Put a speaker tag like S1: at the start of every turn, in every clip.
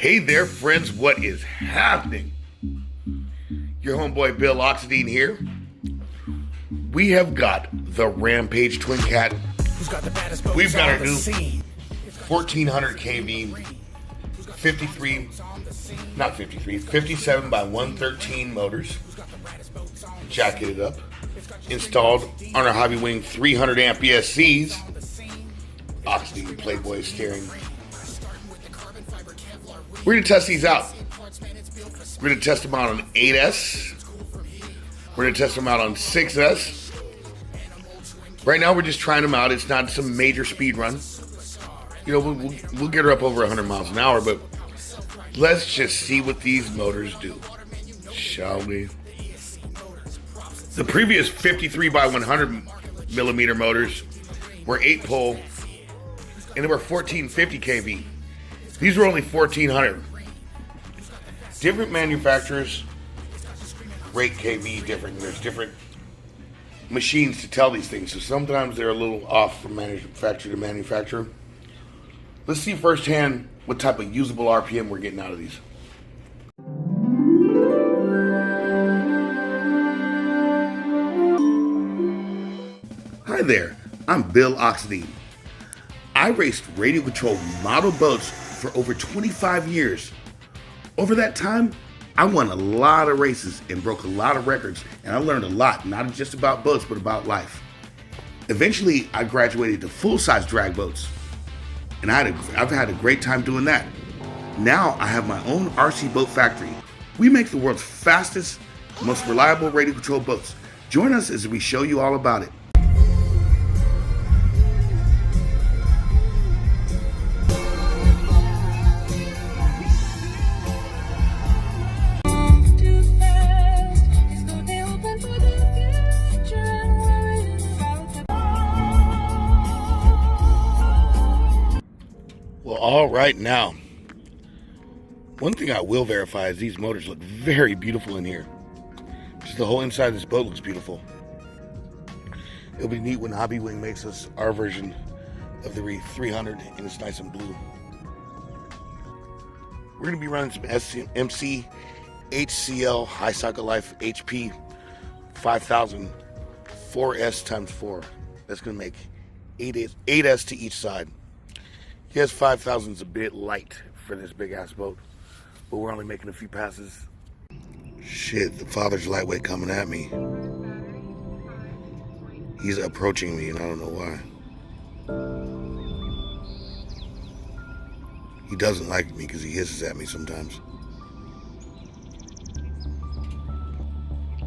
S1: Hey there, friends, what is happening? Your homeboy Bill Oxidean here. We have got the Rampage Twin Cat. We've got our new 1400 kV 57 by 113 motors. Jacketed up. Installed on our Hobbywing 300 amp ESCs. Oxidean Playboy steering. We're going to test these out. We're going to test them out on 8S. We're going to test them out on 6S. Right now, we're just trying them out. It's not some major speed run. You know, we'll get her up over 100 miles an hour, but let's just see what these motors do, shall we? The previous 53 by 100 millimeter motors were 8-pole, and they were 1450 kV. These were only 1400. Different manufacturers rate kV different. There's different machines to tell these things, so sometimes they're a little off from manufacturer to manufacturer. Let's see firsthand what type of usable RPM we're getting out of these. Hi there, I'm Bill Oxidean. I raced radio controlled model boats for over 25 years. Over that time, I won a lot of races and broke a lot of records, and I learned a lot, not just about boats, but about life. Eventually, I graduated to full-size drag boats, and I've had a great time doing that. Now, I have my own RC boat factory. We make the world's fastest, most reliable radio-controlled boats. Join us as we show you all about it. Well, all right now, one thing I will verify is these motors look very beautiful in here. Just the whole inside of this boat looks beautiful. It'll be neat when Hobbywing makes us our version of the 300 and it's nice and blue. We're going to be running some MC HCL High Cycle Life HP 5000 4S×4. That's going to make 8S to each side. Yes, 5,000 is a bit light for this big ass boat, but we're only making a few passes. Shit, the father's lightweight coming at me. He's approaching me and I don't know why. He doesn't like me because he hisses at me sometimes.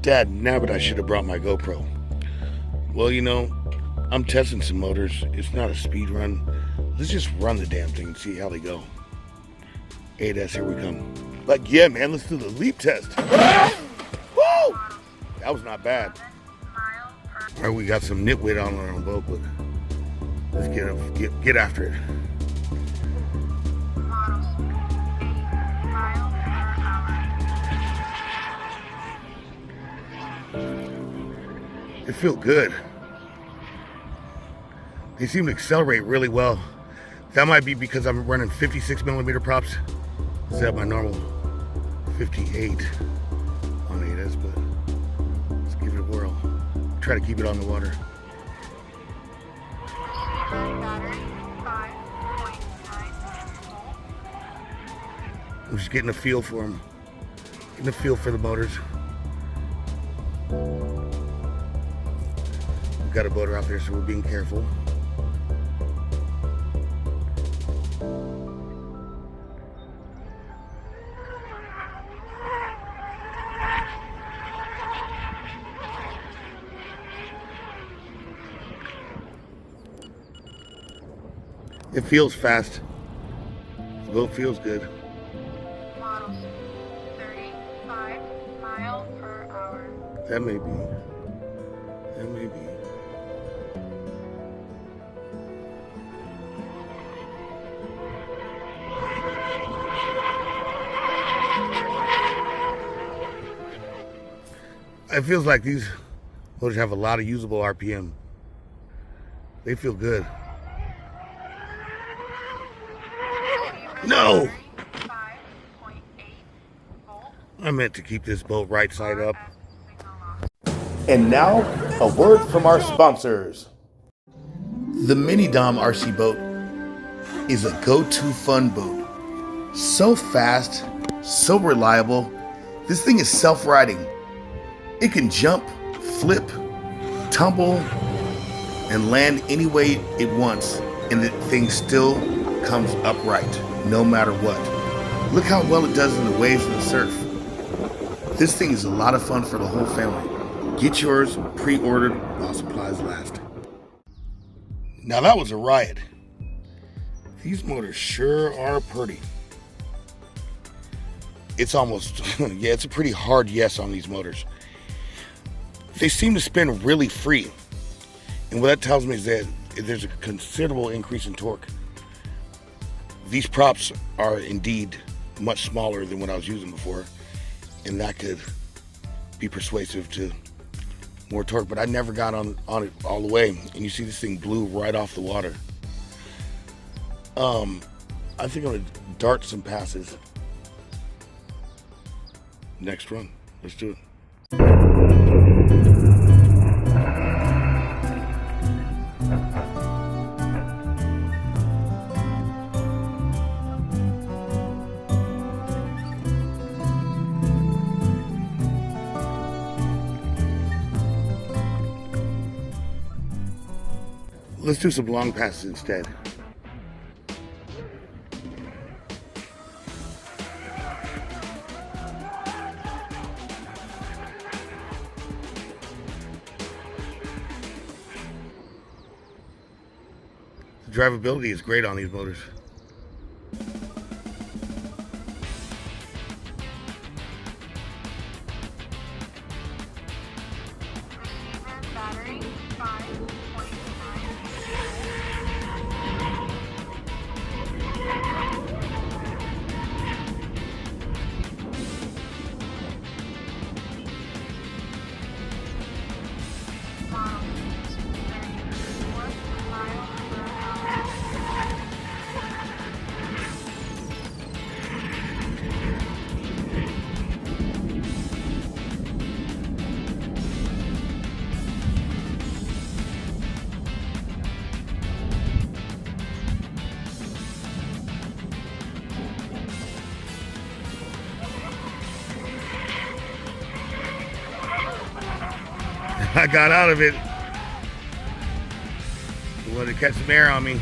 S1: Dad, now but I should have brought my GoPro. Well, you know, I'm testing some motors. It's not a speed run. Let's just run the damn thing and see how they go. 8S, here we come. Like, yeah, man, let's do the leap test. Woo! That was not bad. All right, we got some nitwit on our own boat, but let's get after it. It feels good. They seem to accelerate really well. That might be because I'm running 56 millimeter props instead of my normal 58 on 8S, but let's give it a whirl. Try to keep it on the water. I'm just getting a feel for them. Getting a feel for the motors. We've got a boater out there, so we're being careful. It feels fast. The boat feels good.
S2: Model 35 miles per hour.
S1: That may be. That may be. It feels like these motors have a lot of usable RPM. They feel good. No! I meant to keep this boat right side up.
S3: And now, a word from our sponsors.
S1: The Mini Dom RC boat is a go-to fun boat. So fast, so reliable. This thing is self-riding. It can jump, flip, tumble, and land any way it wants, and the thing still comes upright, no matter what. Look how well it does in the waves and the surf. This thing is a lot of fun for the whole family. Get yours pre-ordered while supplies last. Now that was a riot. These motors sure are pretty. It's almost, yeah, it's a pretty hard yes on these motors. They seem to spin really free. And what that tells me is that there's a considerable increase in torque. These props are indeed much smaller than what I was using before. And that could be persuasive to more torque, but I never got on it all the way. And you see this thing blew right off the water. I think I'm gonna dart some passes. Next run, let's do it. Let's do some long passes instead. The drivability is great on these motors.
S2: Battery 5.9. Model 34 miles per hour.
S1: I got out of it. He wanted to catch some air on me.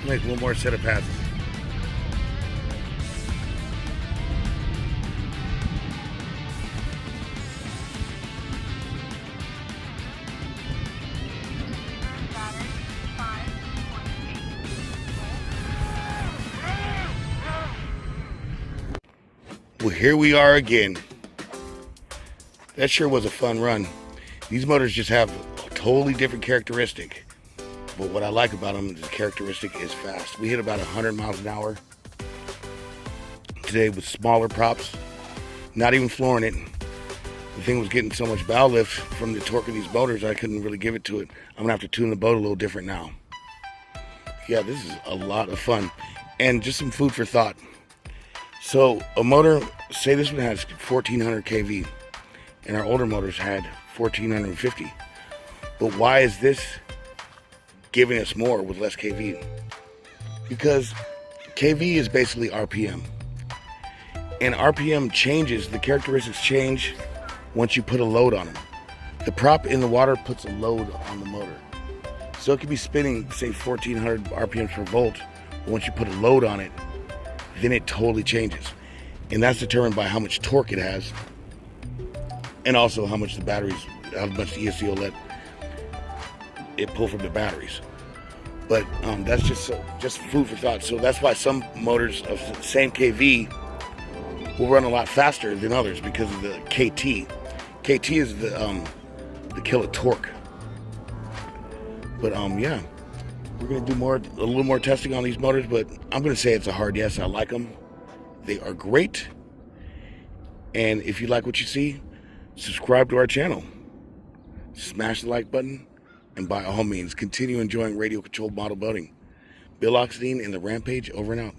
S1: Make one more set of passes.
S2: Battery 5.8 volts.
S1: Well, here we are again. That sure was a fun run. These motors just have a totally different characteristic. But what I like about them is the characteristic is fast. We hit about 100 miles an hour today with smaller props, not even flooring it. The thing was getting so much bow lift from the torque of these motors, I couldn't really give it to it. I'm gonna have to tune the boat a little different now. Yeah, this is a lot of fun. And just some food for thought. So a motor, say this one has 1400 kV, and our older motors had 1450. But why is this giving us more with less kV? Because kV is basically RPM. And RPM changes, the characteristics change once you put a load on them. The prop in the water puts a load on the motor. So it could be spinning, say 1400 RPMs per volt, but once you put a load on it, then it totally changes. And that's determined by how much torque it has, and also how much the batteries, how much the ESC will let it pull from the batteries. But that's just food for thought. So that's why some motors of the same kV will run a lot faster than others because of the KT. KT is the kill torque. But yeah, we're gonna do a little more testing on these motors. But I'm gonna say it's a hard yes. I like them. They are great. And if you like what you see, subscribe to our channel, smash the like button, and by all means, continue enjoying radio-controlled model boating. Bill Oxidean in the Rampage, over and out.